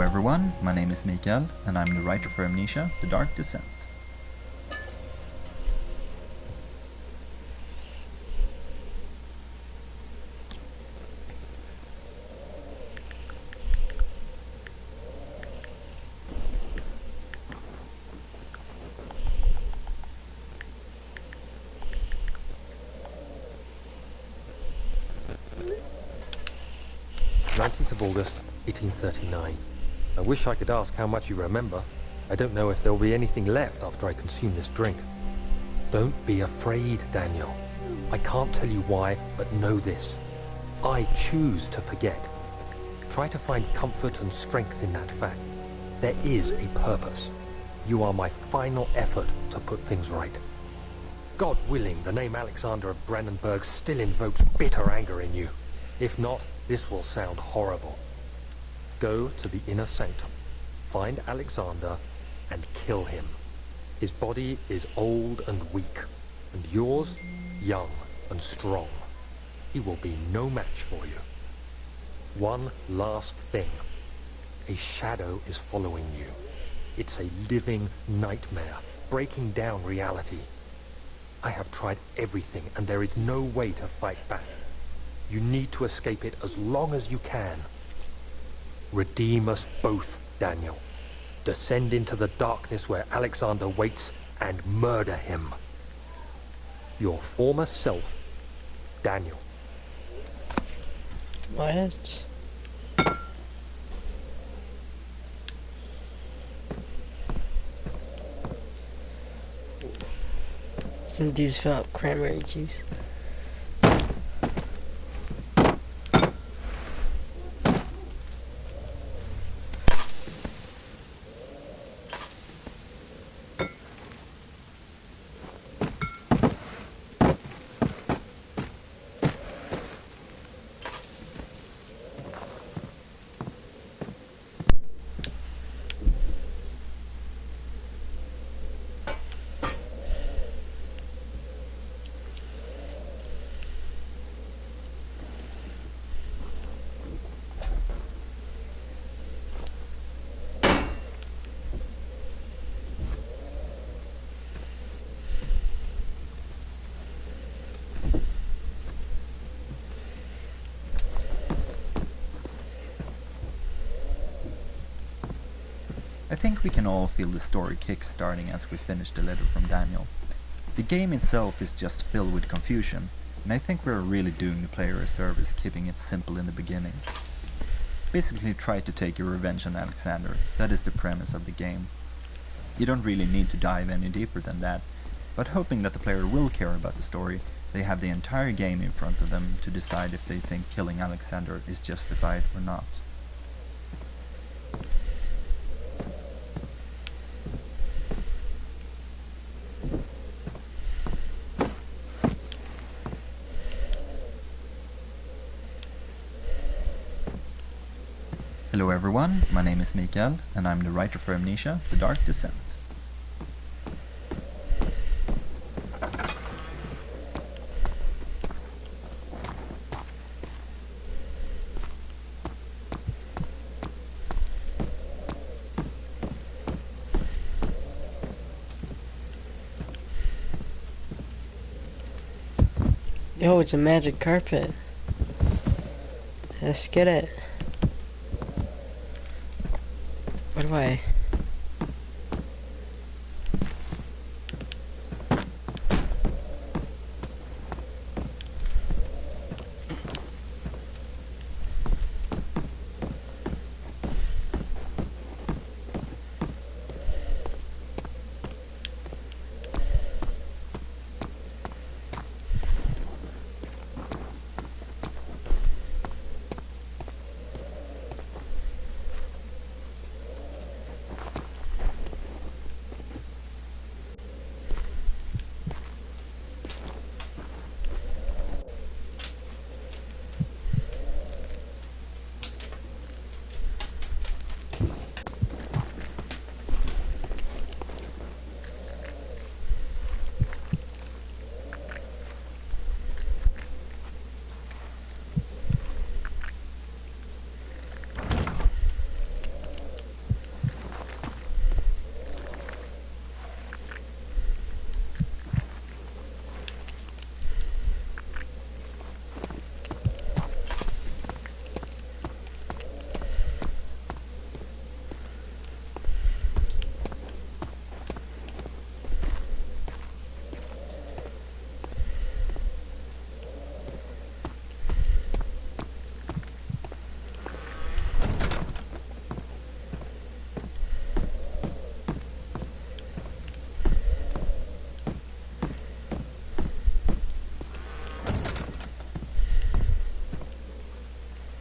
everyone, my name is Mikael, and I'm the writer for Amnesia, The Dark Descent. August 1839. I wish I could ask how much you remember. I don't know if there will be anything left after I consume this drink. Don't be afraid, Daniel. I can't tell you why, but know this. I choose to forget. Try to find comfort and strength in that fact. There is a purpose. You are my final effort to put things right. God willing, the name Alexander of Brandenburg still invokes bitter anger in you. If not, this will sound horrible. Go to the inner sanctum, find Alexander, and kill him. His body is old and weak, and yours, young and strong. He will be no match for you. One last thing. A shadow is following you. It's a living nightmare, breaking down reality. I have tried everything, and there is no way to fight back. You need to escape it as long as you can. Redeem us both, Daniel. Descend into the darkness where Alexander waits and murder him. Your former self, Daniel. What? Some dudes fill up cranberry juice. I think we can all feel the story kick-starting as we finish the letter from Daniel. The game itself is just filled with confusion, and I think we're really doing the player a service keeping it simple in the beginning. Basically try to take your revenge on Alexander, that is the premise of the game. You don't really need to dive any deeper than that, but hoping that the player will care about the story, they have the entire game in front of them to decide if they think killing Alexander is justified or not. Hello everyone, my name is Mikael, and I'm the writer for Amnesia, The Dark Descent. Yo, it's a magic carpet. Let's get it. What do I...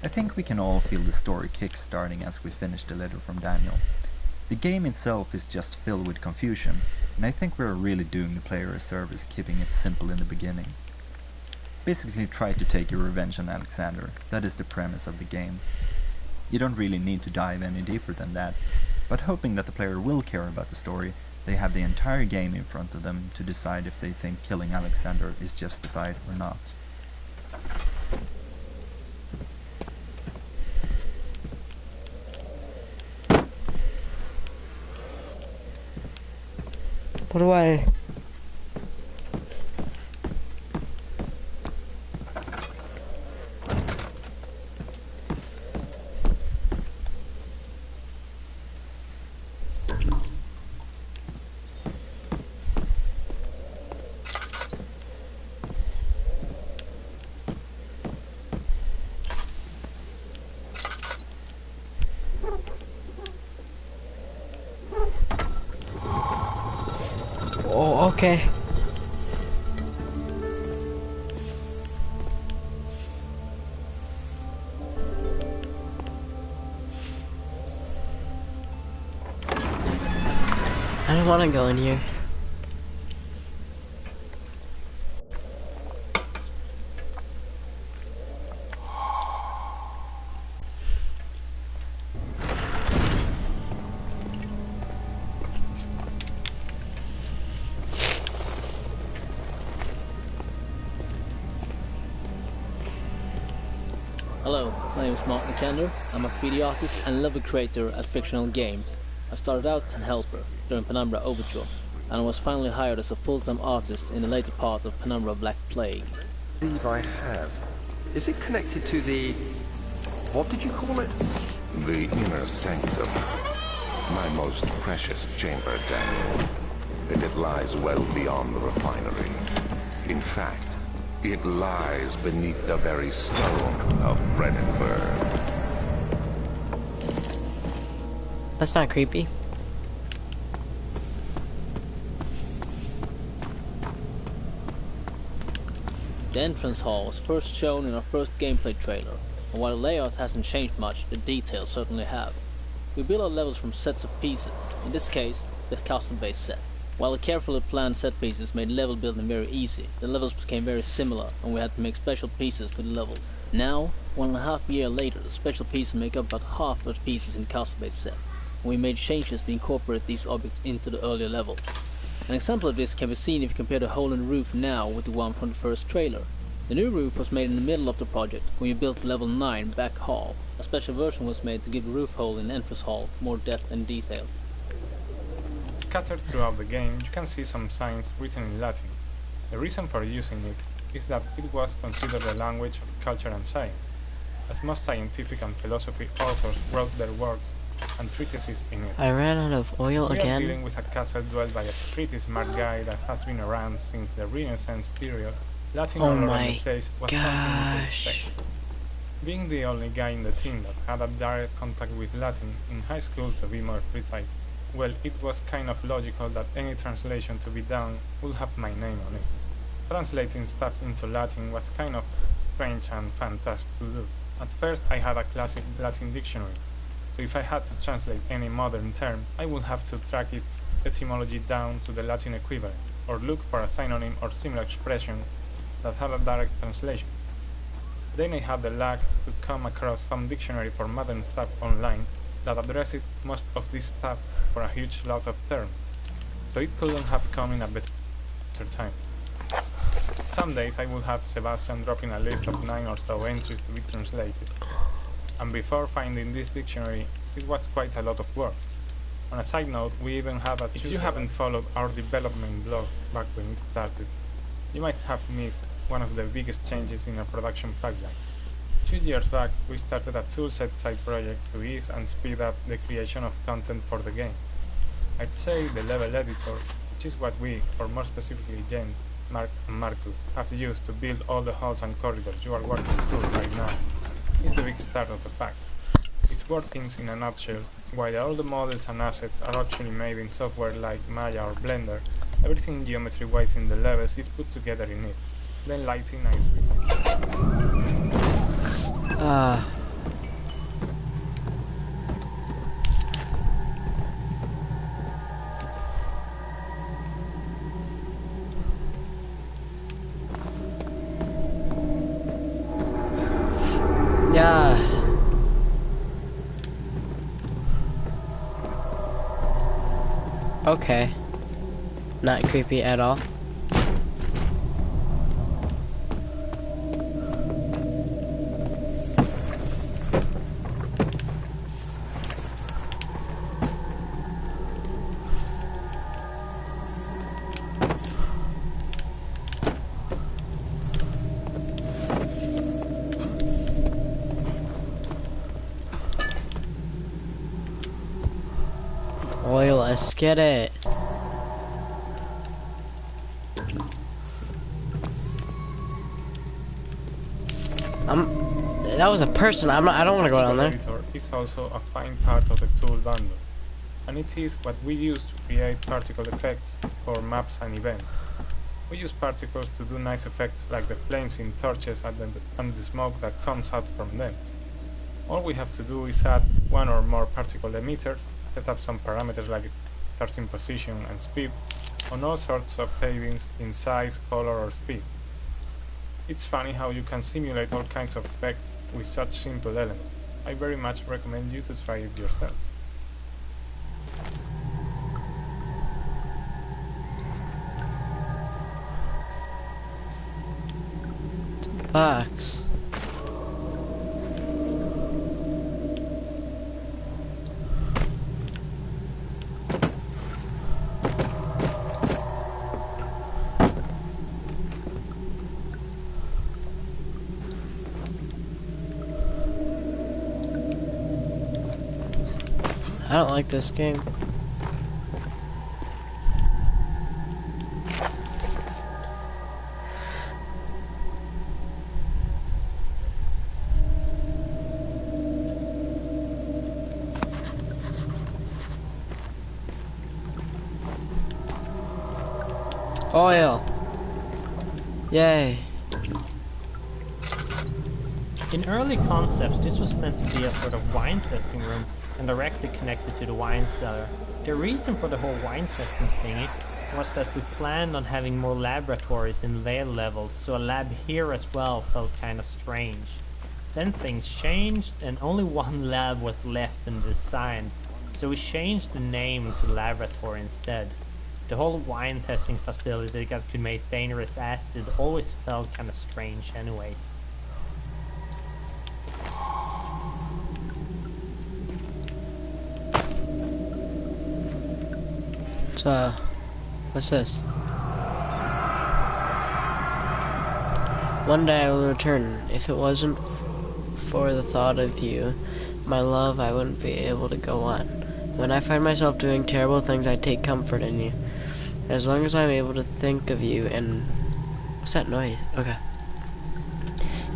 I think we can all feel the story kick-starting as we finish the letter from Daniel. The game itself is just filled with confusion, and I think we're really doing the player a service keeping it simple in the beginning. Basically try to take your revenge on Alexander, that is the premise of the game. You don't really need to dive any deeper than that, but hoping that the player will care about the story, they have the entire game in front of them to decide if they think killing Alexander is justified or not. What do I... Oh, okay. I don't want to go in here. Hello, my name is Mark Nikander. I'm a 3D artist and level creator at Fictional Games. I started out as a helper during Penumbra Overture, and I was finally hired as a full-time artist in the later part of Penumbra Black Plague. I believe I have. Is it connected to the... what did you call it? The inner sanctum. My most precious chamber, Daniel. And it lies well beyond the refinery. In fact, it lies beneath the very stone of Brennenburg. That's not creepy. The entrance hall was first shown in our first gameplay trailer, and while the layout hasn't changed much, the details certainly have. We build our levels from sets of pieces, in this case, the custom-based set. While the carefully planned set pieces made level building very easy, the levels became very similar and we had to make special pieces to the levels. Now, 1.5 years later, the special pieces make up about half of the pieces in the custom-based set, and we made changes to incorporate these objects into the earlier levels. An example of this can be seen if you compare the hole in the roof now with the one from the first trailer. The new roof was made in the middle of the project when we built level 9 Back Hall. A special version was made to give the roof hole in the entrance hall more depth and detail. Scattered throughout the game, you can see some signs written in Latin. The reason for using it is that it was considered the language of culture and science, as most scientific and philosophy authors wrote their works and treatises in it. I ran out of oil We are again. dealing with a castle dwelt by a pretty smart guy that has been around since the Renaissance period. Latin Oh all around my the place was something you should gosh. expect. Being the only guy in the team that had a direct contact with Latin, in high school to be more precise, well, it was kind of logical that any translation to be done would have my name on it. Translating stuff into Latin was kind of strange and fantastic to do. At first I had a classic Latin dictionary, so if I had to translate any modern term, I would have to track its etymology down to the Latin equivalent, or look for a synonym or similar expression that had a direct translation. Then I had the luck to come across some dictionary for modern stuff online that addressed most of this stuff for a huge lot of terms, so it couldn't have come in a better time. Some days I would have Sebastian dropping a list of 9 or so entries to be translated, and before finding this dictionary, it was quite a lot of work. On a side note, we even have a tutor. If you haven't followed our development blog back when it started, you might have missed one of the biggest changes in our production pipeline. 2 years back, we started a toolset side project to ease and speed up the creation of content for the game. I'd say the level editor, which is what we, or more specifically James, Mark and Marcus, have used to build all the halls and corridors you are working through right now, is the big start of the pack. Its workings in a nutshell, while all the models and assets are actually made in software like Maya or Blender, everything geometry-wise in the levels is put together in it. Then lighting and Okay. Not creepy at all. Oil, let's get it. That was a person. I don't want to go down there. Editor is also a fine part of the tool bundle, and it is what we use to create particle effects for maps and events. We use particles to do nice effects like the flames in torches and the smoke that comes out from them. All we have to do is add one or more particle emitters, set up some parameters like starting position and speed, on all sorts of savings in size, color or speed. It's funny how you can simulate all kinds of effects with such simple elements. I very much recommend you to try it yourself. Box. I don't like this game. Oil. Yay. In early concepts, this was meant to be a sort of wine testing room and directly connected to the wine cellar. The reason for the whole wine testing thingy was that we planned on having more laboratories in later levels, so a lab here as well felt kind of strange. Then things changed and only one lab was left in the design, so we changed the name to laboratory instead. The whole wine testing facility that could make dangerous acid always felt kind of strange anyways. So, what's this? One day I will return. If it wasn't for the thought of you, my love, I wouldn't be able to go on. When I find myself doing terrible things, I take comfort in you. As long as I'm able to think of you and... What's that noise? Okay.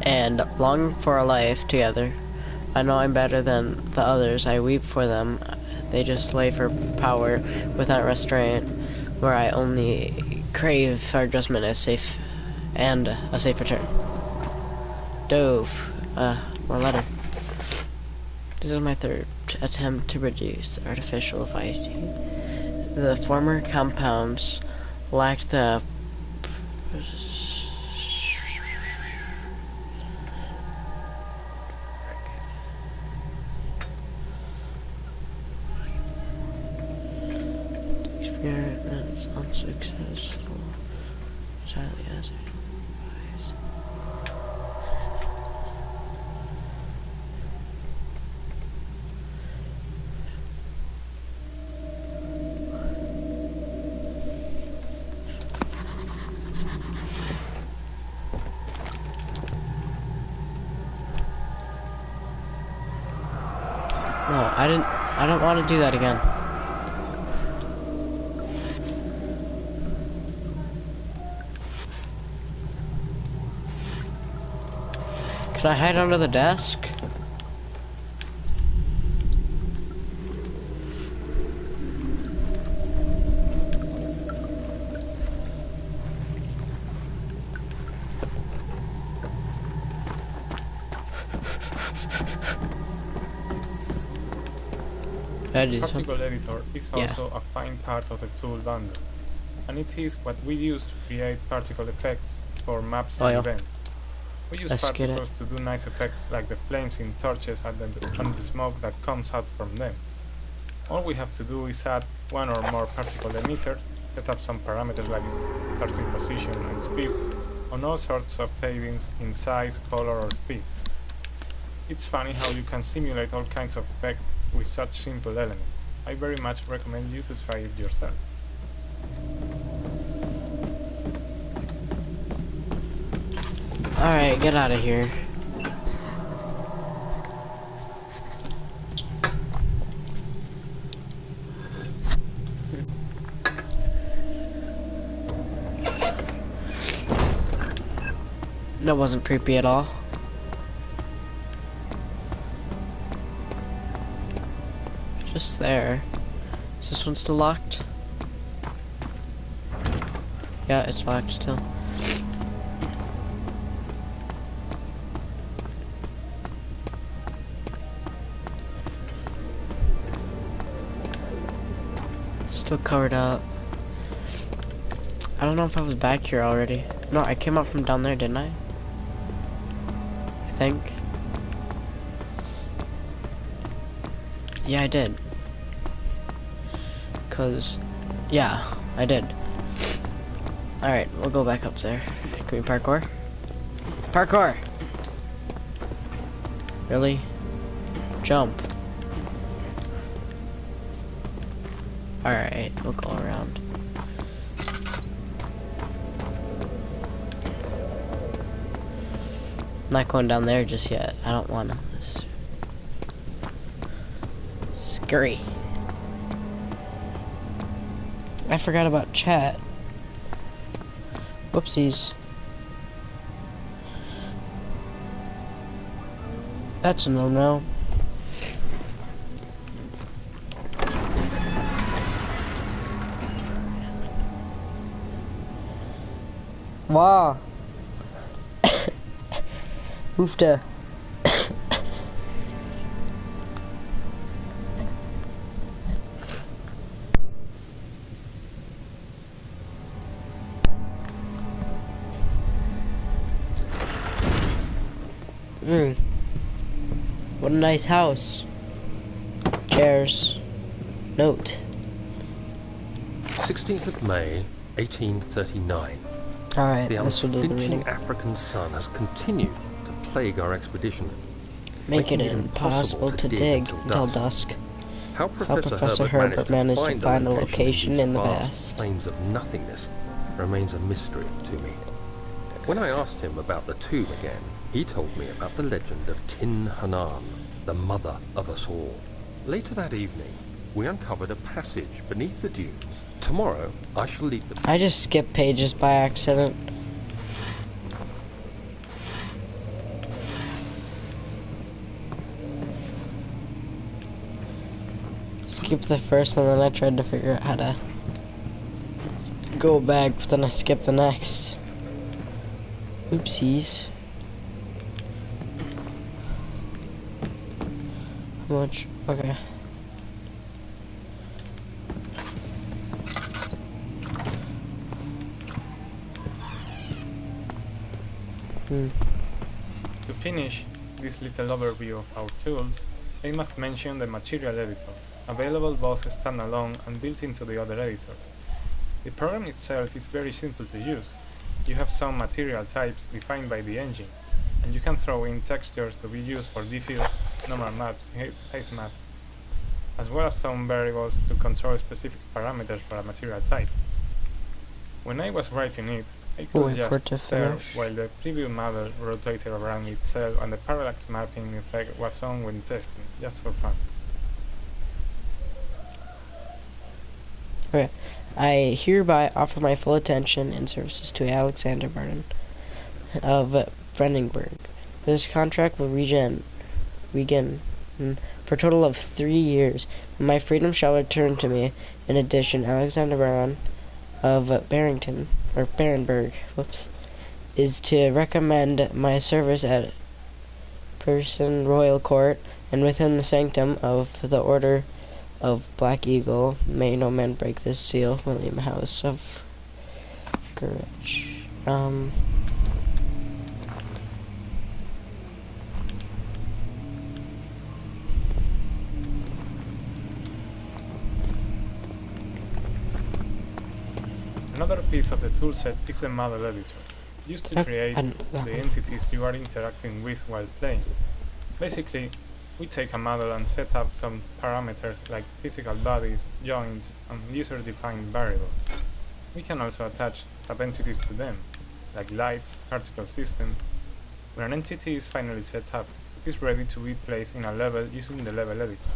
And long for a life together. I know I'm better than the others. I weep for them. They just slave for power without restraint, where I only crave for adjustment as safe and a safe return. Dove. More letter. This is my third attempt to produce artificial fighting. The former compounds lacked the experiments unsuccessful. Entirely as advised. No, I don't want to do that again. Can I hide under the desk? Particle editor is also a fine part of the tool bundle, and it is what we use to create particle effects for maps and events. We use particles to do nice effects like the flames in torches and the smoke that comes out from them. All we have to do is add one or more particle emitters, set up some parameters like starting position and speed, on all sorts of fadings in size, color or speed. It's funny how you can simulate all kinds of effects with such simple elements. I very much recommend you to try it yourself. Alright, get out of here. That wasn't creepy at all. Just there. Is this one still locked? Yeah, it's locked still. Still covered up. I don't know if I was back here already. No, I came up from down there, didn't I? I think. Yeah, I did. Cause, yeah, I did. Alright, we'll go back up there. Can we parkour? Parkour! Really? Jump. Alright, we'll go around. I'm not going down there just yet. I don't want this. Scurry. I forgot about chat. Whoopsies. That's a no-no. Wow. Hoofda. What a nice house. Chairs. Note. 16th of May, 1839. Alright, The this will do the unflinching reading. African sun has continued to plague our expedition, Making it making it impossible to dig until dusk. How How Professor Herbert managed to find a location in the vast vast. plains of nothingness remains a mystery to me. When I asked him about the tomb again, he told me about the legend of Tin Hanan, the mother of us all. Later that evening, we uncovered a passage beneath the dunes. Tomorrow, I shall lead the... I just skipped pages by accident. Skipped the first one, then I tried to figure out how to go back, but then I skipped the next. Oopsies. How much? Okay. To finish this little overview of our tools, I must mention the material editor, available both standalone and built into the other editors. The program itself is very simple to use. You have some material types defined by the engine, and you can throw in textures to be used for diffuse, normal maps, height maps, as well as some variables to control specific parameters for a material type. When I was writing it, I could just stare while the preview model rotated around itself and the parallax mapping effect was on when testing, just for fun. Okay. I hereby offer my full attention and services to Alexander Barton of Brandenburg. This contract will begin for a total of 3 years. My freedom shall return to me. In addition, Alexander Baron of Barrington, or Barenberg, is to recommend my service at Person Royal Court and within the sanctum of the Order of Black Eagle. May no man break this seal. William House of Courage. piece of the toolset is the model editor, used to create the entities you are interacting with while playing. Basically, we take a model and set up some parameters like physical bodies, joints, and user-defined variables. We can also attach sub-entities to them, like lights, particle systems. When an entity is finally set up, it is ready to be placed in a level using the level editor.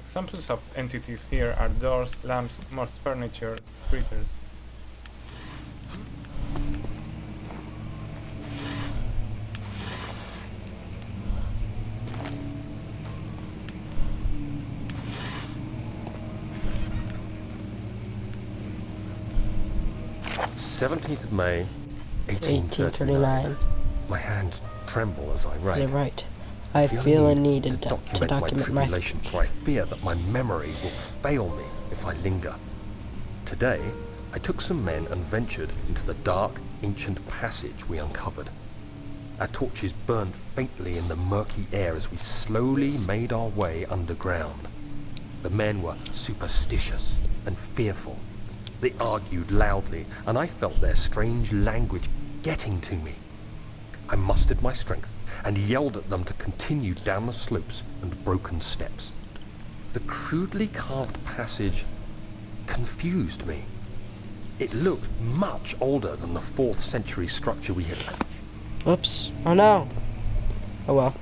Examples of entities here are doors, lamps, most furniture, critters. May 1839. My hands tremble as I write. You're right. I feel a need to document my tribulations, for I fear that my memory will fail me if I linger. Today, I took some men and ventured into the dark, ancient passage we uncovered. Our torches burned faintly in the murky air as we slowly made our way underground. The men were superstitious and fearful. They argued loudly, and I felt their strange language getting to me. I mustered my strength and yelled at them to continue down the slopes and broken steps. The crudely carved passage confused me. It looked much older than the 4th century structure we had. Oops. Oh no. Oh well.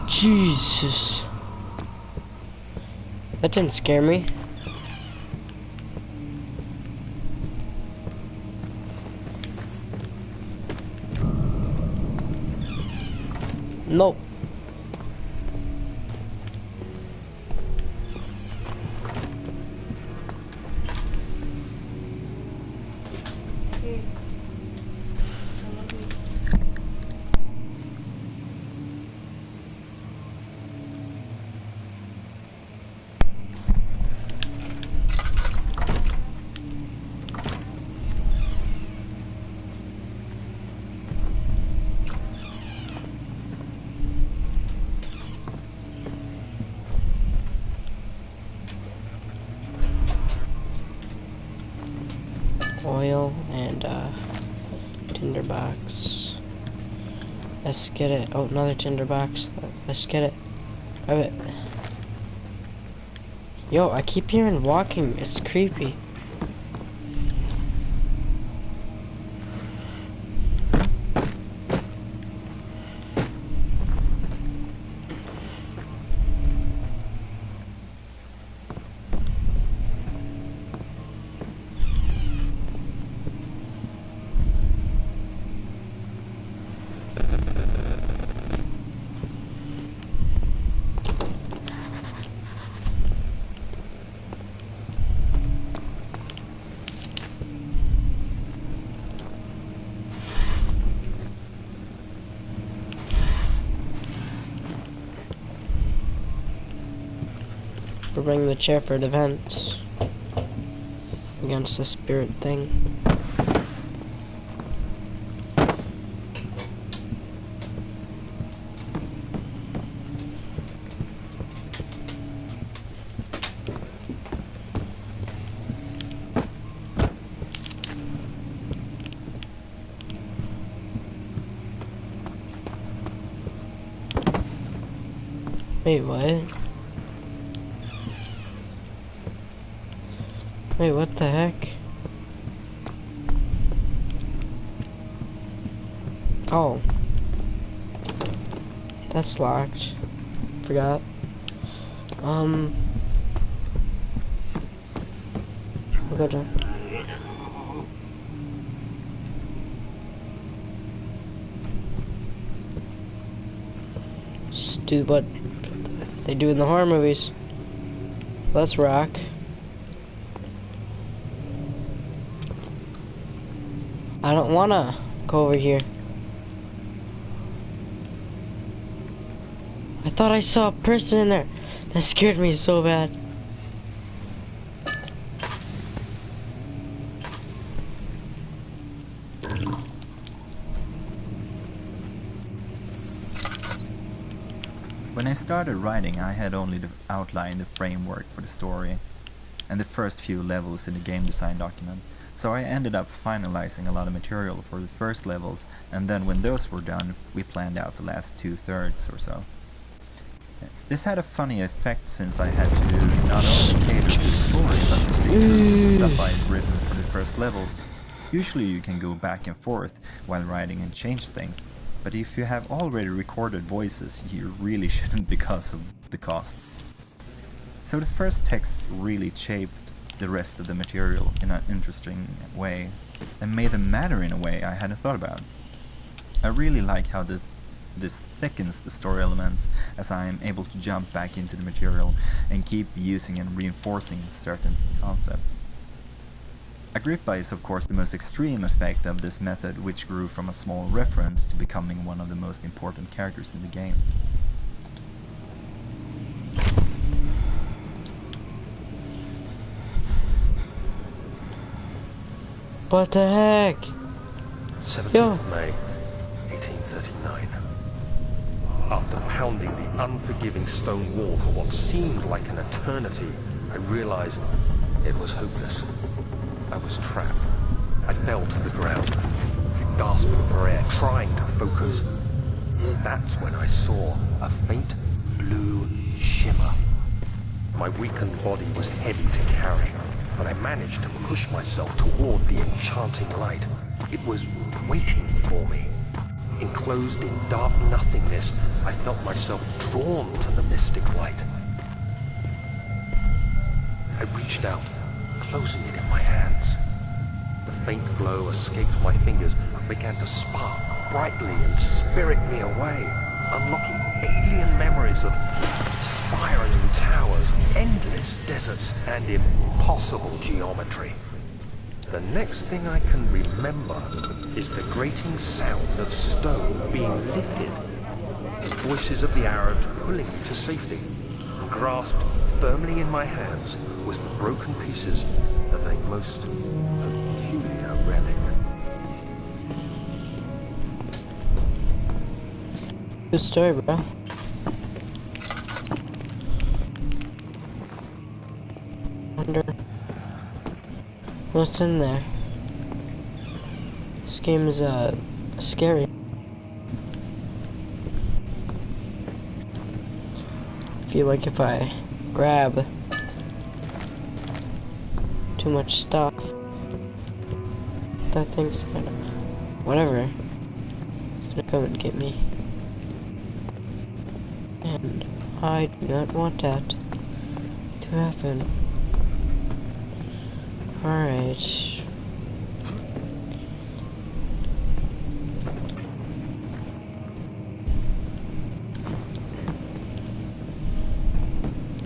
Jesus. That didn't scare me. Nope. Oil and tinderbox. Let's get it. Oh, another tinderbox. Let's get it. Grab it. Yo, I keep hearing walking. It's creepy. We're bringing the chair for defense against the spirit thing. Wait, what? Wait, what the heck? Oh. That's locked. Forgot. We'll go to... Just do what they do in the horror movies. Let's rock. I don't wanna go over here. I thought I saw a person in there. That scared me so bad. When I started writing, I had only outlined the framework for the story and the first few levels in the game design document, so I ended up finalizing a lot of material for the first levels, and then when those were done, we planned out the last 2/3 or so. This had a funny effect since I had to not only cater to the story, but to stay true to the stuff I had written for the first levels. Usually you can go back and forth while writing and change things, but if you have already recorded voices, you really shouldn't because of the costs. So the first text really shaped the rest of the material in an interesting way, and made them matter in a way I hadn't thought about. I really like how this thickens the story elements, as I am able to jump back into the material and keep using and reinforcing certain concepts. Agrippa is of course the most extreme effect of this method, which grew from a small reference to becoming one of the most important characters in the game. What the heck? 17th May, 1839. After pounding the unforgiving stone wall for what seemed like an eternity, I realized it was hopeless. I was trapped. I fell to the ground, gasping for air, trying to focus. That's when I saw a faint blue shimmer. My weakened body was heavy to carry, but I managed to push myself toward the enchanting light. It was waiting for me. Enclosed in dark nothingness, I felt myself drawn to the mystic light. I reached out, closing it in my hands. The faint glow escaped my fingers and began to spark brightly and spirit me away, unlocking alien memories of spiraling towers, endless deserts, and impossible geometry. The next thing I can remember is the grating sound of stone being lifted, the voices of the Arabs pulling me to safety, and grasped firmly in my hands was the broken pieces of a most peculiar relic. Good story, bro. Wonder what's in there. This game is scary. I feel like if I grab too much stuff, that thing's gonna, whatever, it's gonna come and get me. And I do not want that to happen. Alright.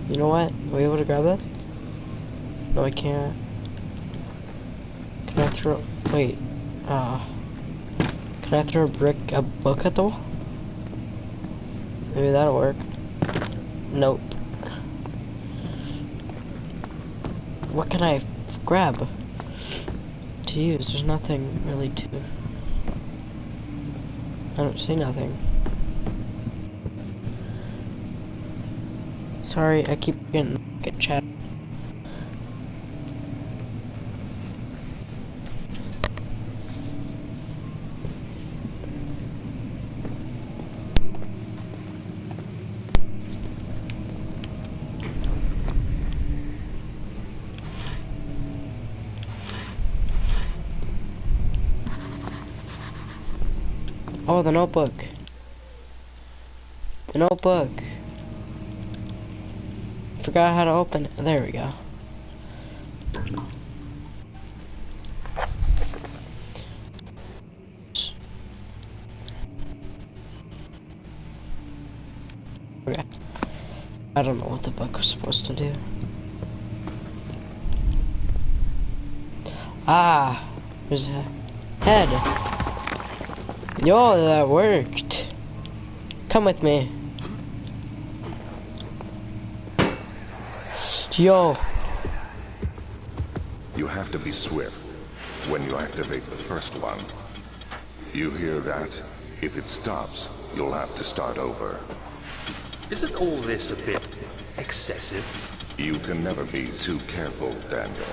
You know what? Are we able to grab that? No, I can't. Can I throw... Wait. Can I throw a book at the wall? Maybe that'll work. Nope. What can I grab to use? There's nothing really to... I don't see nothing. Sorry, I keep getting chat. Oh, the notebook. The notebook. Forgot how to open it. There we go. Okay. I don't know what the book was supposed to do. Ah, there's a head. Yo, that worked. Come with me. Yo. You have to be swift when you activate the first one. You hear that? If it stops, you'll have to start over. Isn't all this a bit excessive? You can never be too careful, Daniel.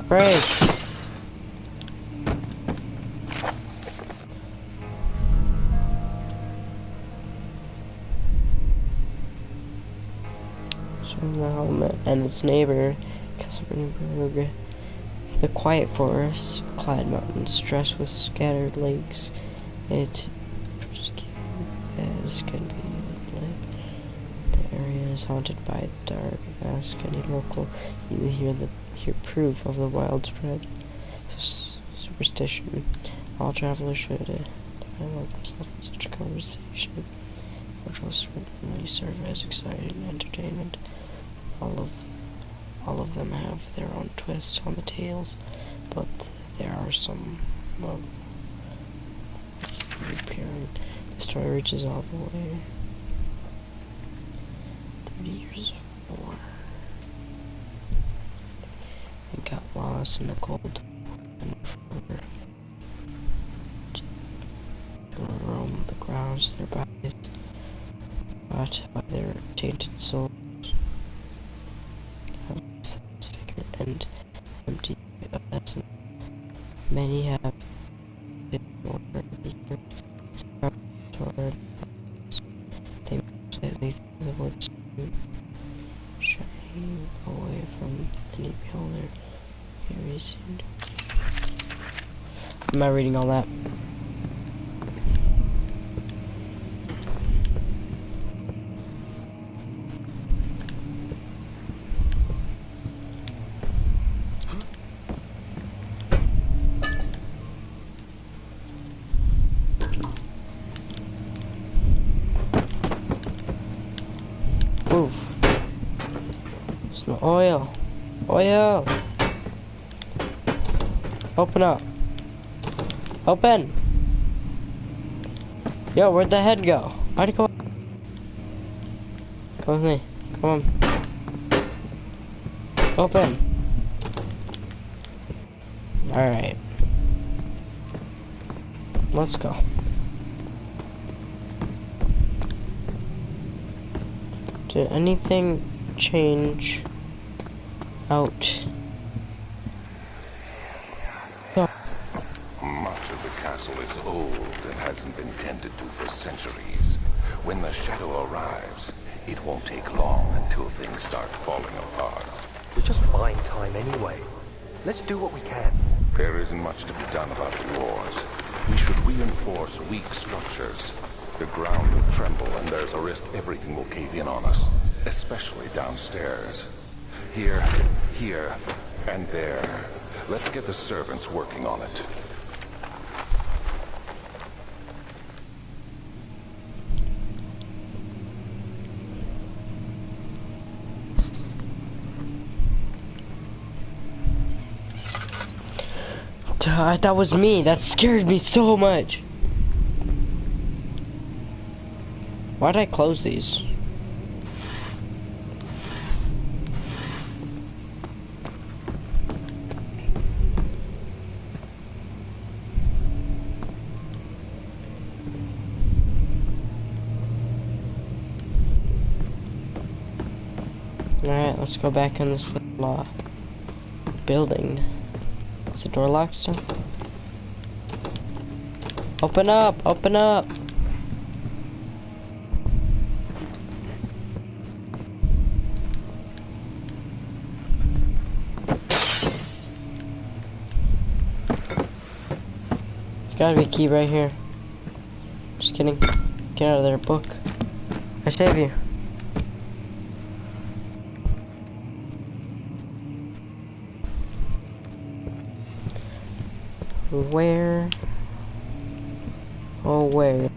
Break! The helmet and its neighbor, Kasperberg. The quiet forest, clad mountains, stressed with scattered lakes. It as can be lit. The area is haunted by dark. Ask any local, you hear proof of the wild spread. Superstition. All travelers should dialogue themselves in such a conversation, which will certainly serve as exciting entertainment. All of them have their own twists on the tales, but there are some repairing. The story reaches all the way 30 years before. They got lost in the cold and roam the grounds, their bodies bought by their tainted souls. And empty of essence. Many have been more toward they slightly through the woods, shying away from any beholder. Very soon. I'm not reading all that. Move. There's no oil. Oil. Open up. Open. Yo, where'd the head go? Why'd it go? Come with me. Come on. Open. Alright. Let's go. Did anything change out? No. Much of the castle is old and hasn't been tended to for centuries. When the shadow arrives, it won't take long until things start falling apart. We're just buying time anyway. Let's do what we can. There isn't much to be done about the wars. We should reinforce weak structures. The ground will tremble, and there's a risk everything will cave in on us, especially downstairs. Here, and there. Let's get the servants working on it. That was me. That scared me so much. Why did I close these? Alright, let's go back in this little building. Is the door locked still? Open up! Open up! There's gotta be a key right here. Just kidding. Get out of there, book. I save you. Where? Oh, where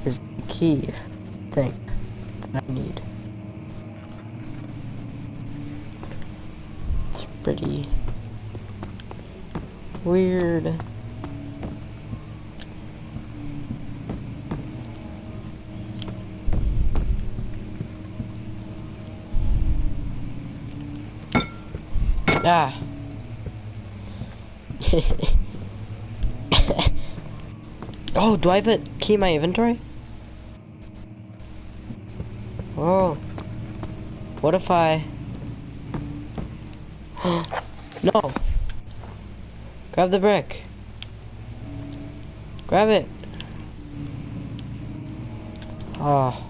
is the key thing that I need? It's pretty Weird. Ah. Oh, do I have a key in my inventory? Oh. What if I... No. Grab the brick. Grab it. Oh.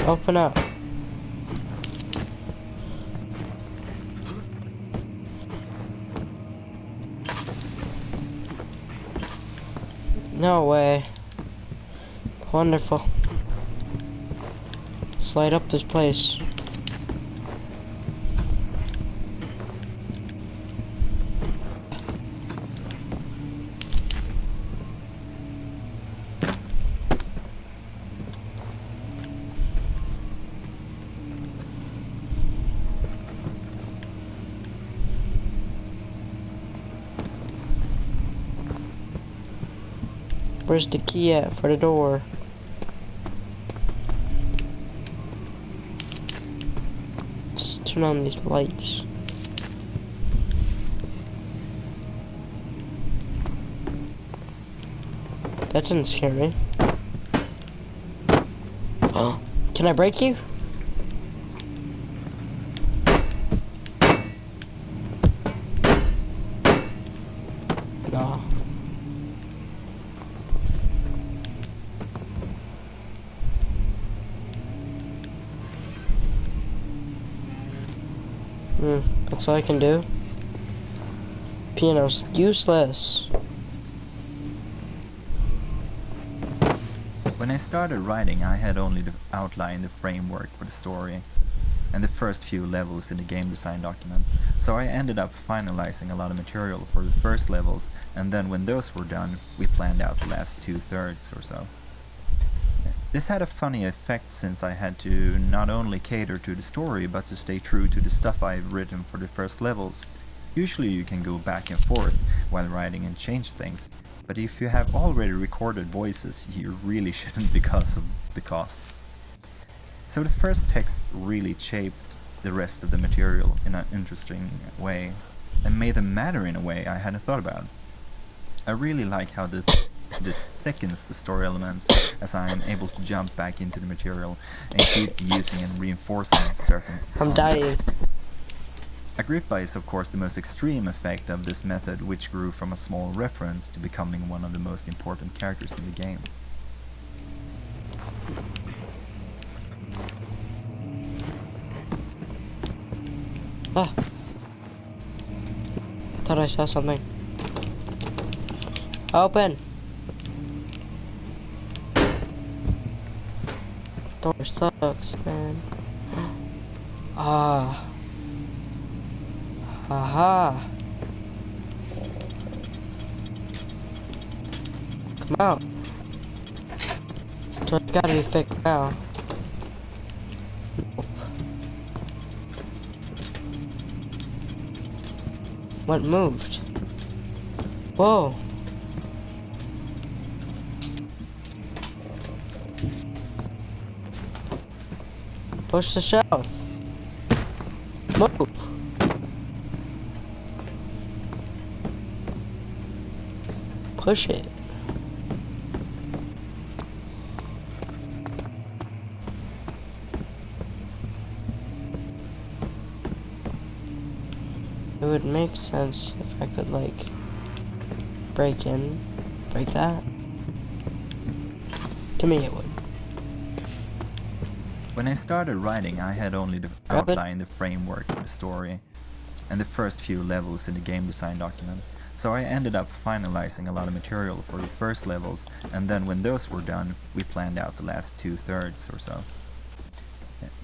Open up. No way. Wonderful. Let's light up this place. Where's the key at for the door? Let's turn on these lights. That didn't scare me. Oh, can I break you? No. That's all I can do. Piano's useless. When I started writing, I had only the outline, the framework for the story, and the first few levels in the game design document. So I ended up finalizing a lot of material for the first levels, and then when those were done, we planned out the last 2/3 or so. This had a funny effect since I had to not only cater to the story, but to stay true to the stuff I've written for the first levels. Usually you can go back and forth while writing and change things, but if you have already recorded voices, you really shouldn't because of the costs. So the first text really shaped the rest of the material in an interesting way, and made them matter in a way I hadn't thought about. I really like how this thickens the story elements, as I am able to jump back into the material and keep using and reinforcing certain I'm dying. Agrippa is of course the most extreme effect of this method, which grew from a small reference to becoming one of the most important characters in the game. Ah. Thought I saw something. Open. Door sucks, man. Ah. Aha. Come out. So it's gotta be fixed now. What moved? Whoa. Push the shelf. Move. Push it. It would make sense if I could, like, break that. To me it would. When I started writing, I had only the outline, the framework for the story, and the first few levels in the game design document. So I ended up finalizing a lot of material for the first levels, and then when those were done, we planned out the last 2/3 or so.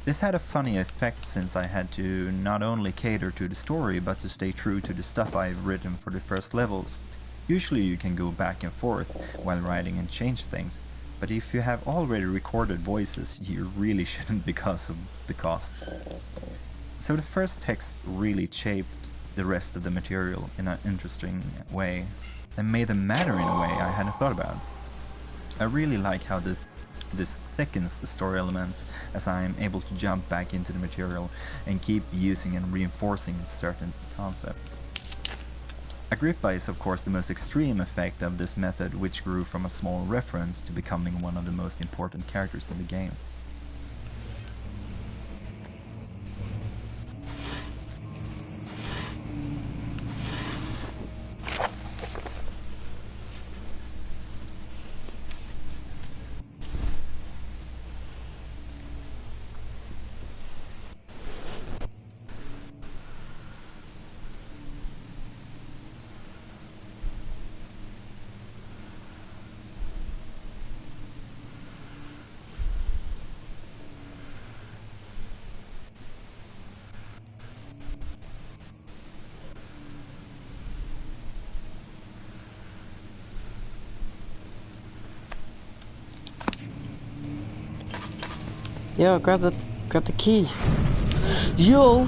This had a funny effect since I had to not only cater to the story, but to stay true to the stuff I've written for the first levels. Usually you can go back and forth while writing and change things, But if you have already recorded voices, you really shouldn't because of the costs. So the first text really shaped the rest of the material in an interesting way, and made them matter in a way I hadn't thought about. I really like how this thickens the story elements, as I am able to jump back into the material and keep using and reinforcing certain concepts. Agrippa is of course the most extreme effect of this method, which grew from a small reference to becoming one of the most important characters in the game. Yo, grab the key. Yo!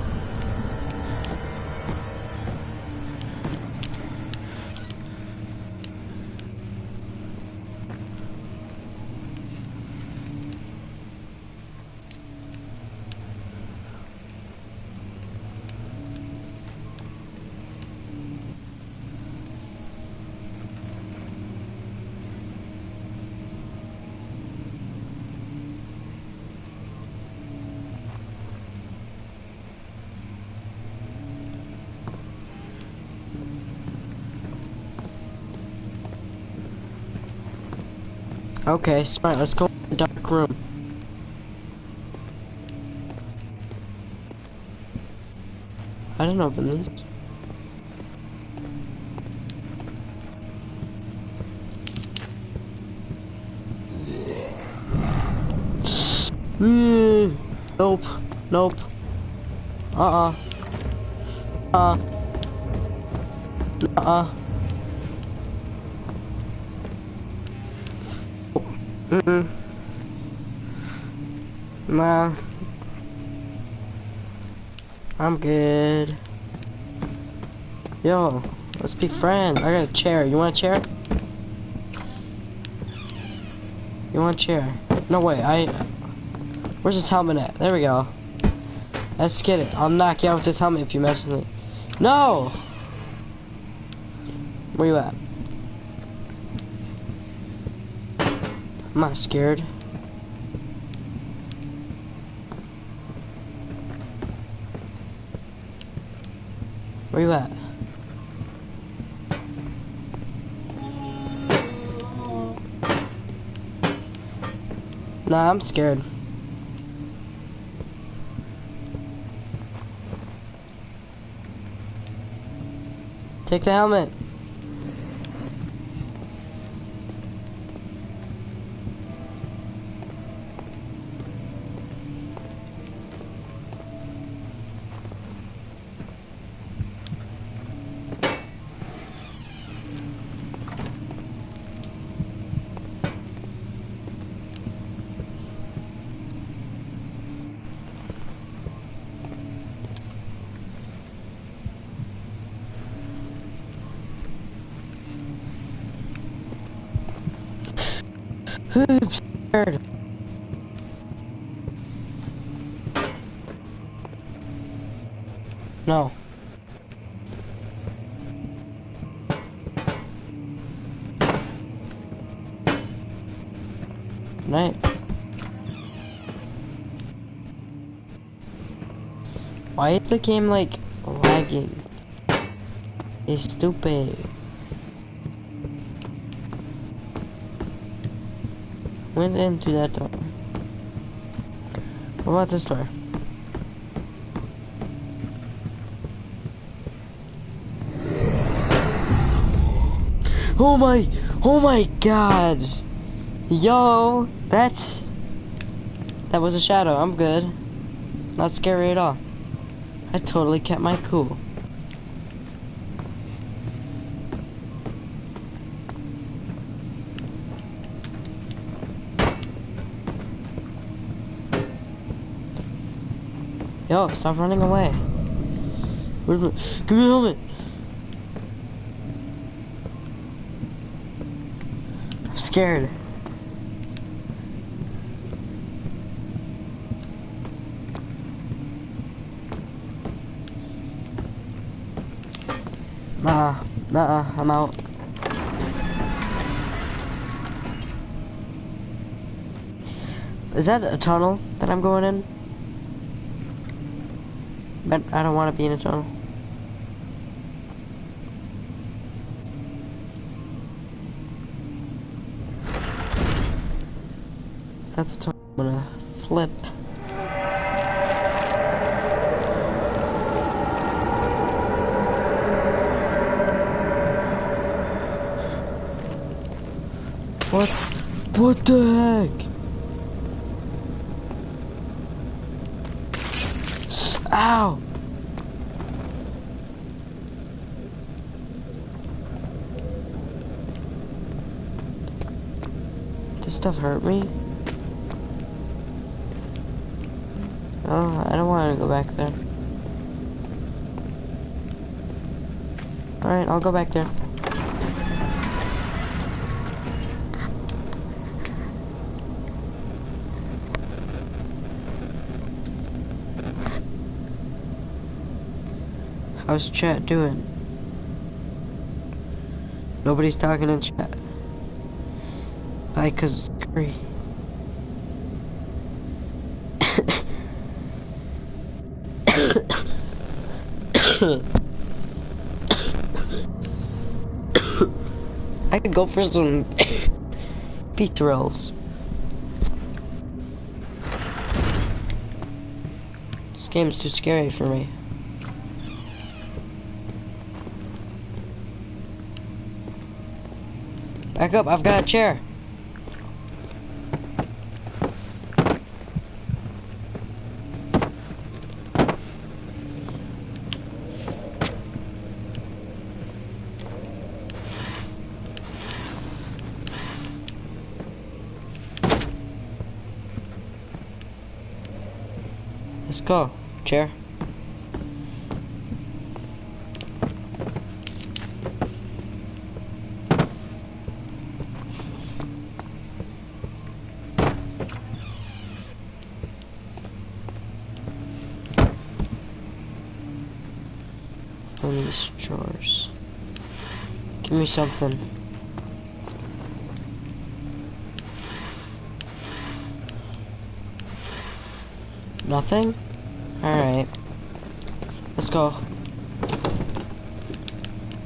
Okay, smart, let's go in the dark room. I didn't open this. Nope. Nope. Uh-uh. Nah. I'm good. Yo, let's be friends. I got a chair. You want a chair? You want a chair? No, wait, where's this helmet at? There we go. Let's get it. I'll knock you out with this helmet if you mess with me. No! Where you at? I'm not scared. Where you at? Nah, I'm scared. Take the helmet. I'm scared. No. Night. Why is the game like lagging? It's stupid. Went into that door. What about this door? Oh my god! Yo, that was a shadow. I'm good. Not scary at all. I totally kept my cool. Yo, stop running away. Give me a helmet. I'm scared. Nah, I'm out. Is that a tunnel that I'm going in? But I don't want to be in a tunnel. If that's a tunnel, I'm gonna flip. What the heck? Ow! This stuff hurt me? Oh, I don't want to go back there. Alright, I'll go back there. How's chat doing? Nobody's talking in chat. Bye, cause curry. I could go for some pizza rolls. This game's too scary for me. Back up, I've got a chair. Let's go, chair. On these drawers. Give me something. Nothing? Alright. Let's go.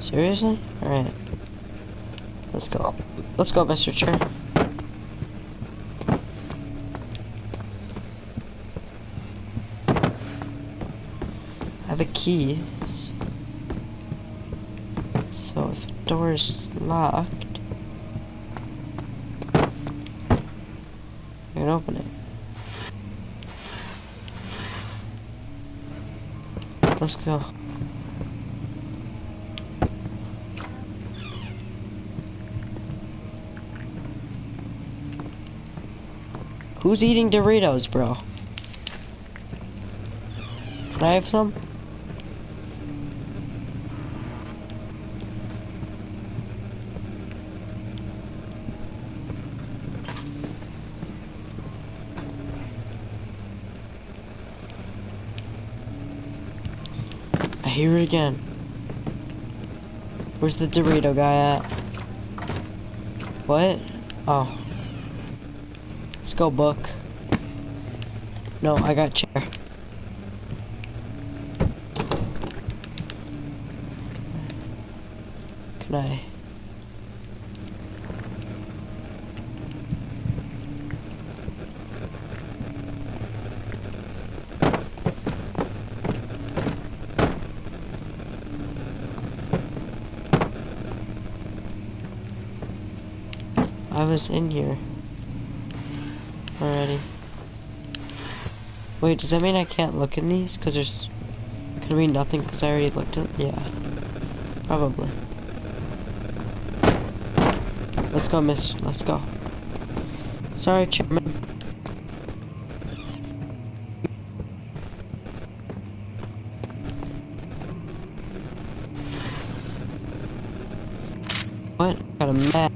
Seriously? Alright. Let's go. Let's go, Mr. Chair. I have a key. So if the door is locked, I can open it. Let's go. Who's eating Doritos, bro? Can I have some? I hear it again. Where's the Dorito guy at? What? Oh. Let's go, book. No, I got chair. Can I? I was in here already. Wait, does that mean I can't look in these? Because there's gonna be nothing because I already looked at. Yeah, probably. Let's go, miss. Let's go. Sorry, Chairman. got a map.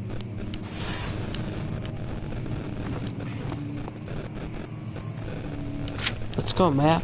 Let's go, map.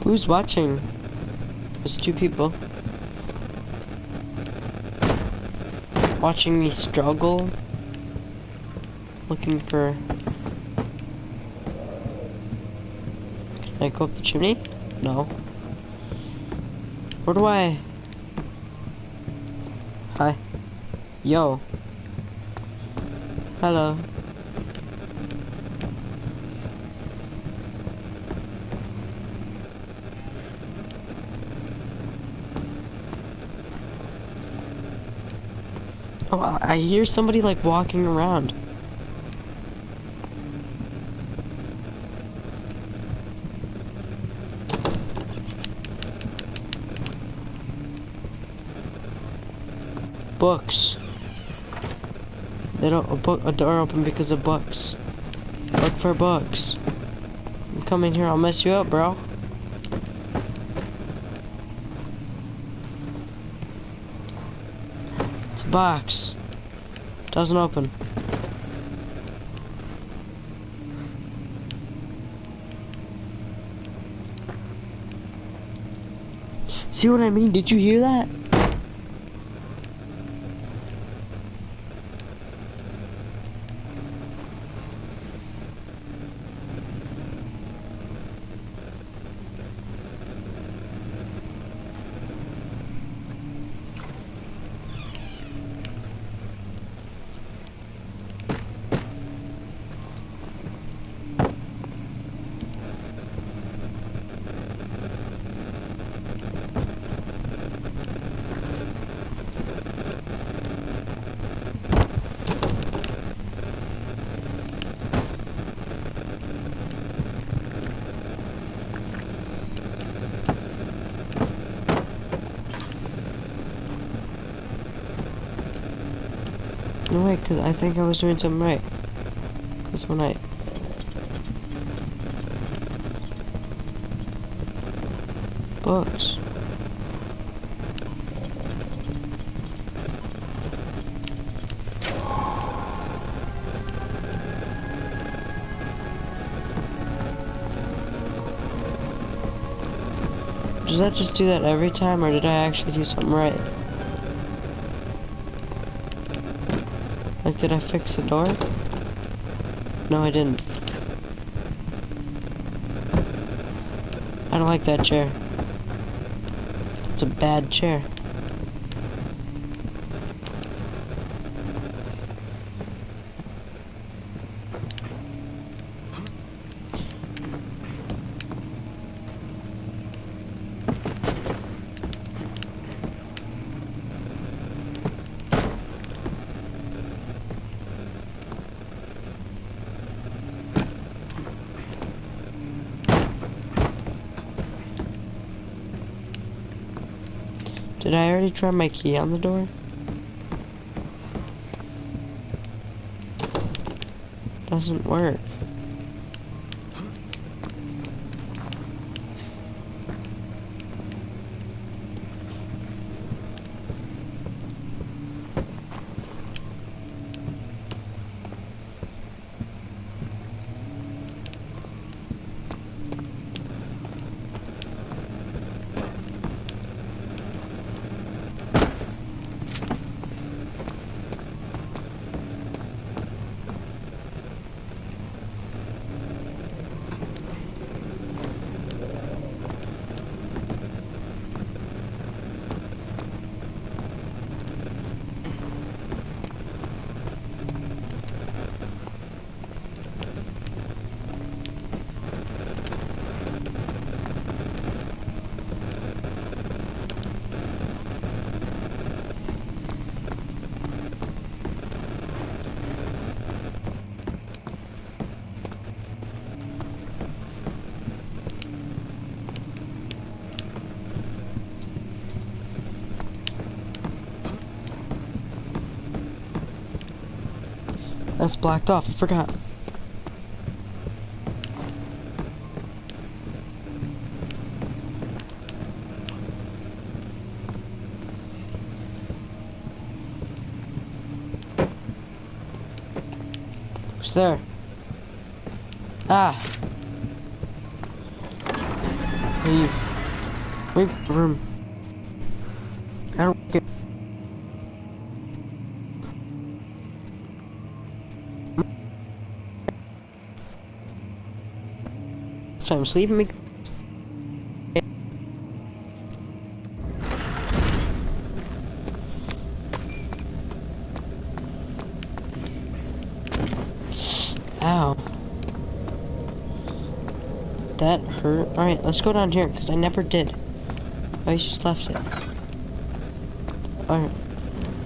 Who's watching? There's two people. Watching me struggle. Looking for... Can I go up the chimney? No. Where do I... Hi. Yo. Hello. Oh, I hear somebody like walking around. Books. They don't a door open because of books. Look for books. You come in here, I'll mess you up, bro. It's a box. Doesn't open. See what I mean? Did you hear that? No, wait, because I think I was doing something right. Because when I... Books. Does that just do that every time, or did I actually do something right? Like, did I fix the door? No, I didn't. I don't like that chair. It's a bad chair. Did I already try my key on the door? Doesn't work. That's blacked off. I forgot. Who's there? Ah. Leave. Leave the room. I don't get. Sometimes leaving me. Ow. That hurt. Alright, let's go down here, because I never did. I just left it. Alright.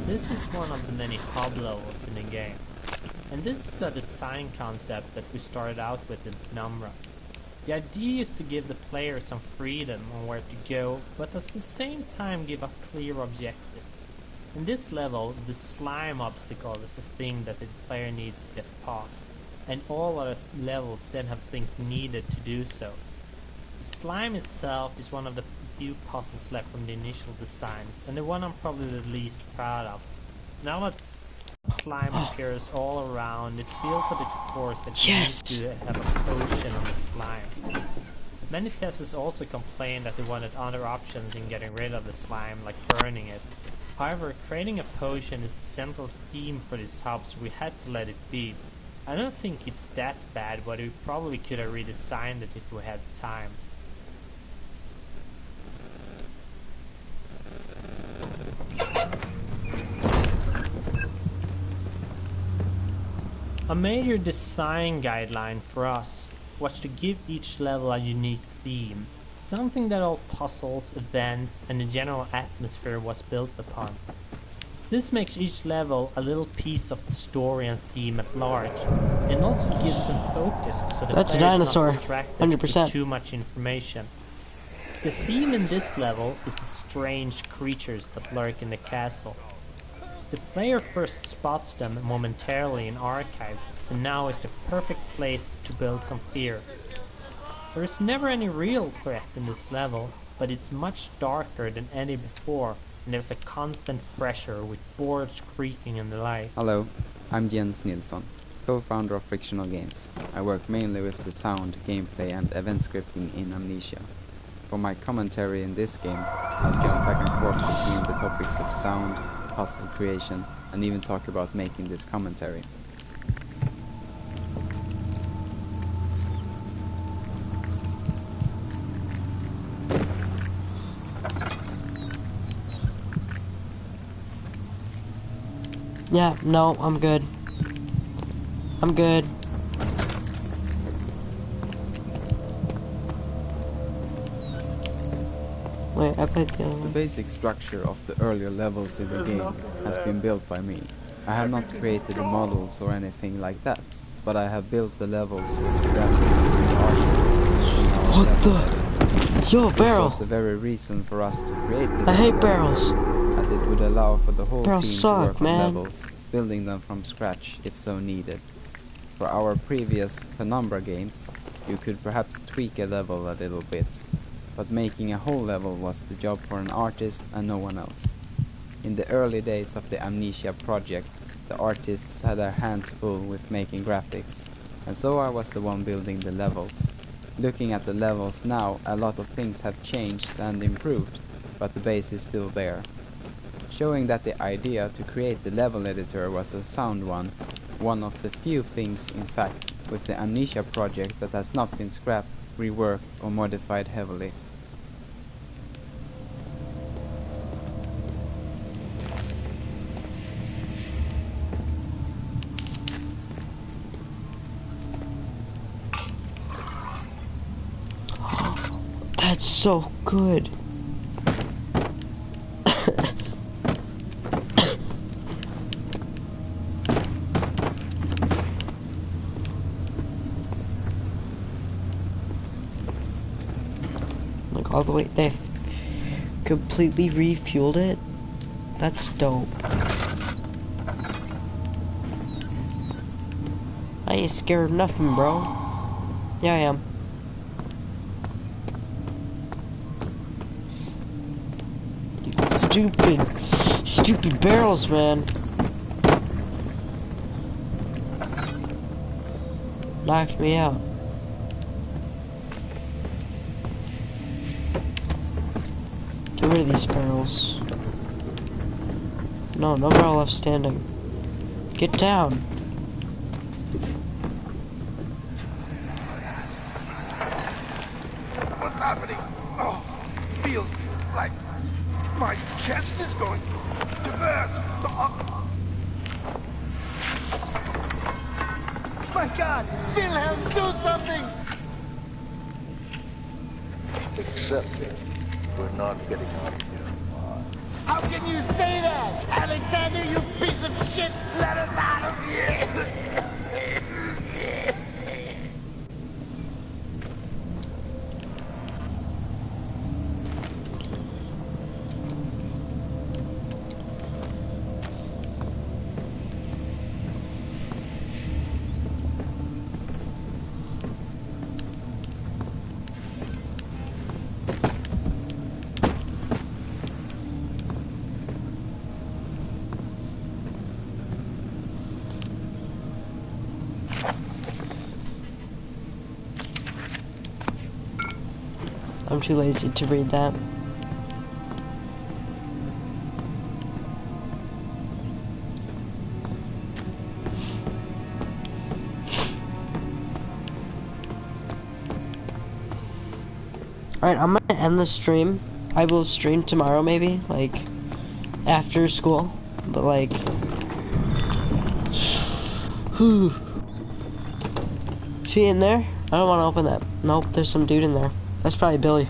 This is one of the many hub levels in the game. And this is a design concept that we started out with in Penumbra. The idea is to give the player some freedom on where to go, but at the same time give a clear objective. In this level, the slime obstacle is a thing that the player needs to get past, and all other levels then have things needed to do so. The slime itself is one of the few puzzles left from the initial designs, and the one I'm probably the least proud of. Now that slime appears all around, it feels a bit forced that you need to have a potion on the slime. Many testers also complained that they wanted other options in getting rid of the slime, like burning it. However, creating a potion is the central theme for this hub, so we had to let it be. I don't think it's that bad, but we probably could have redesigned it if we had time. A major design guideline for us was to give each level a unique theme, something that all puzzles, events, and the general atmosphere was built upon. This makes each level a little piece of the story and theme at large, and also gives them focus so the player is not distracted 100%. with too much information. The theme in this level is the strange creatures that lurk in the castle. The player first spots them momentarily in archives, so now is the perfect place to build some fear. There is never any real threat in this level, but it's much darker than any before, and there's a constant pressure with boards creaking and the like. Hello, I'm Jens Nilsson, co-founder of Frictional Games. I work mainly with the sound, gameplay and event scripting in Amnesia. For my commentary in this game, I'll jump back and forth between the topics of sound, puzzle creation, and even talk about making this commentary. Yeah, no, I'm good. I'm good. Wait, I played the other The one. basic structure of the earlier levels in the game has been built by me. I have not created the models or anything like that, but I have built the levels with the graphics and the artists using our What level the? editor. Yo, This barrel! was the very reason for us to create the I hate level barrels. editor, as it would allow for the whole Barrels team to suck, work man. on levels, building them from scratch if so needed. For our previous Penumbra games, you could perhaps tweak a level a little bit, but making a whole level was the job for an artist and no one else. In the early days of the Amnesia project, the artists had their hands full with making graphics, and so I was the one building the levels. Looking at the levels now, a lot of things have changed and improved, but the base is still there. Showing that the idea to create the level editor was a sound one of the few things, in fact, with the Amnesia project that has not been scrapped, reworked or modified heavily. That's so good. Like all the way, they completely refueled it. That's dope. I ain't scared of nothing, bro. Yeah, I am. You stupid barrels, man. Knocked me out. Get rid of these barrels. No, no barrel left standing. Get down. What's happening? Oh, feels like my chest is going to burst. Oh. My God! Wilhelm, do something! Accept it. We're not getting out of here. How can you say that? Alexander, you piece of shit! Let us out of here! I'm too lazy to read that. Alright, I'm gonna end the stream. I will stream tomorrow maybe, like, after school. But like... She in there? I don't want to open that. Nope, there's some dude in there. That's probably Billy.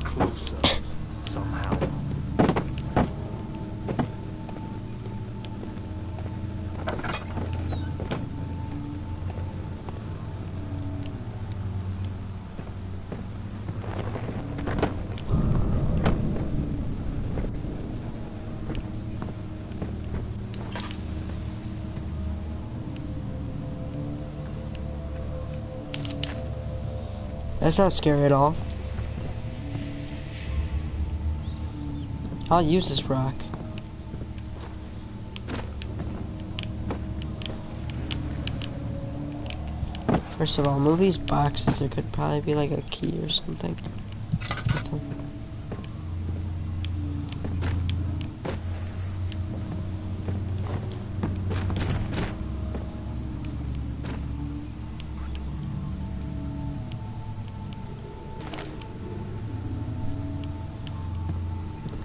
Closer. Somehow. That's not scary at all. I'll use this rock. First of all, move these boxes. There could probably be like a key or something.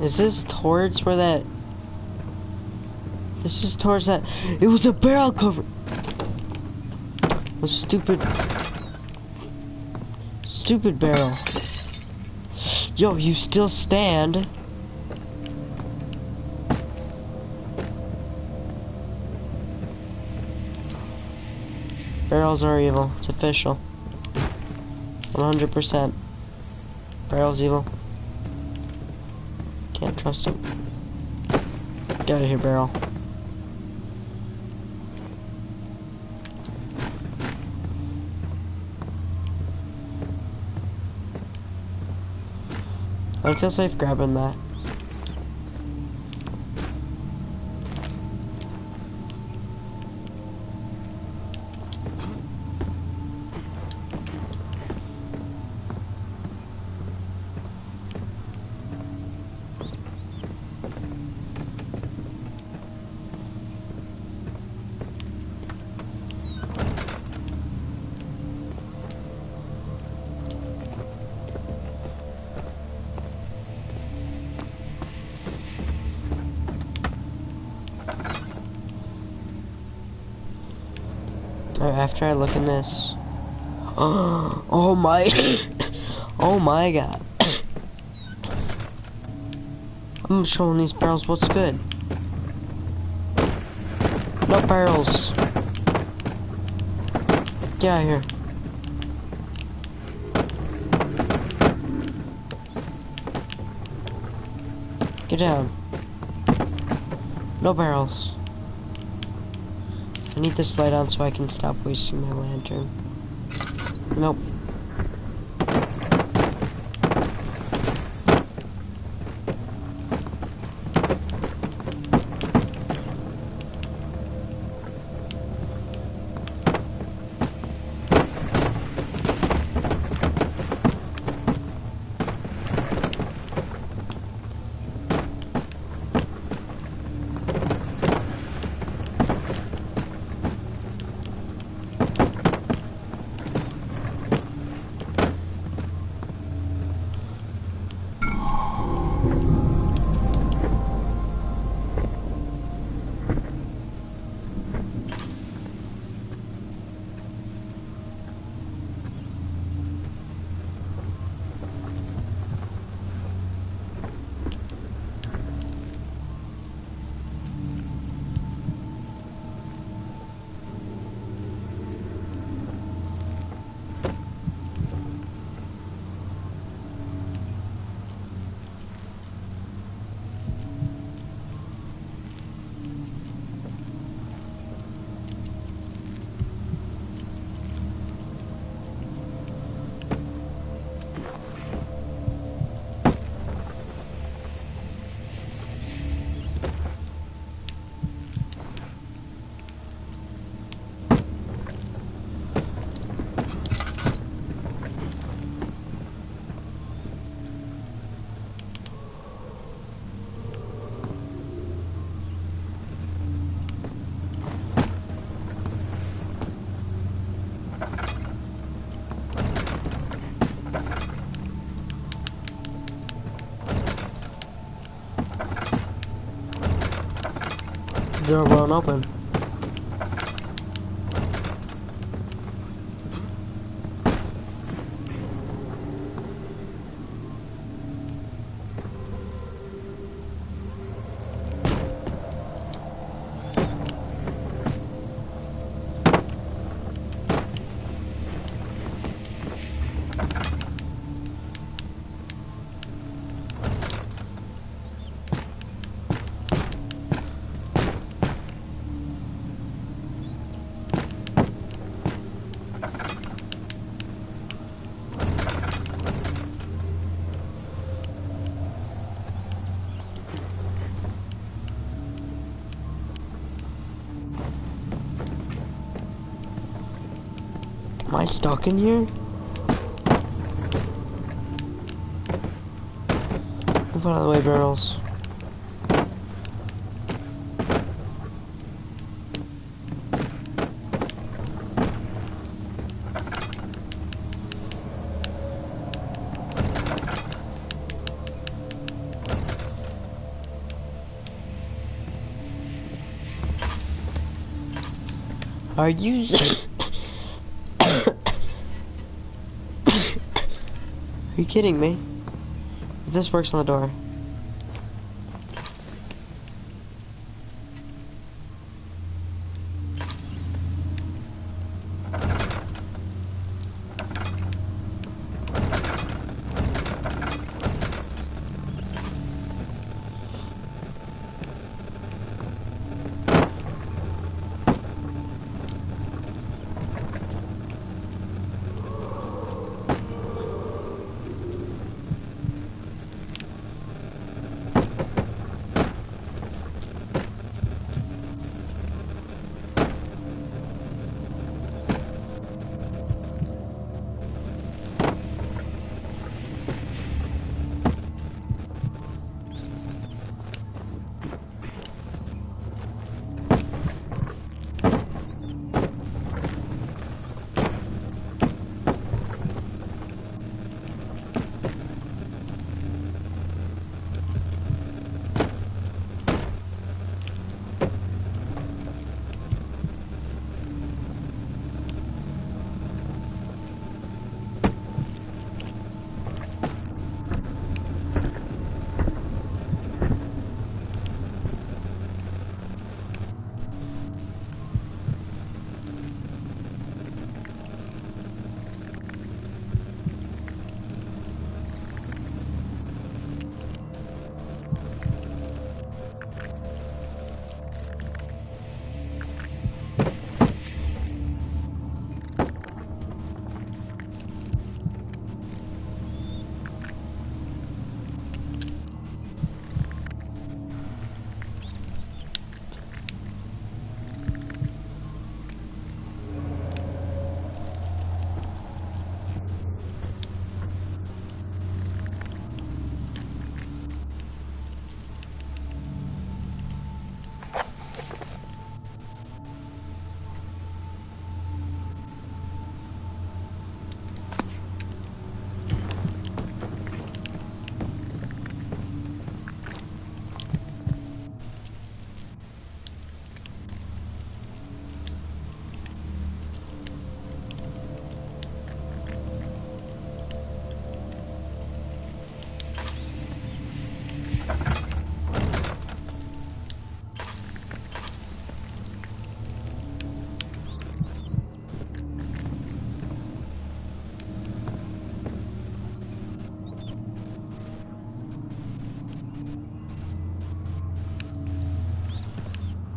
Is this towards where that... This is towards that... It was a barrel cover! A stupid... Stupid barrel. Yo, you still stand. Barrels are evil. It's official. 100%. Barrel's evil. Can't trust him. Get out of here, barrel. I don't feel safe grabbing that. After I look in this, oh my, oh my god! I'm showing these barrels what's good. No barrels. Get out of here. Get down. No barrels. I need this light on so I can stop wasting my lantern. Nope. Door won't open. Am I stuck in here? Move out of the way, barrels. Are you... Are you kidding me? If this works on the door.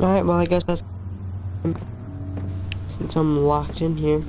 Alright, well I guess that's... Since I'm locked in here.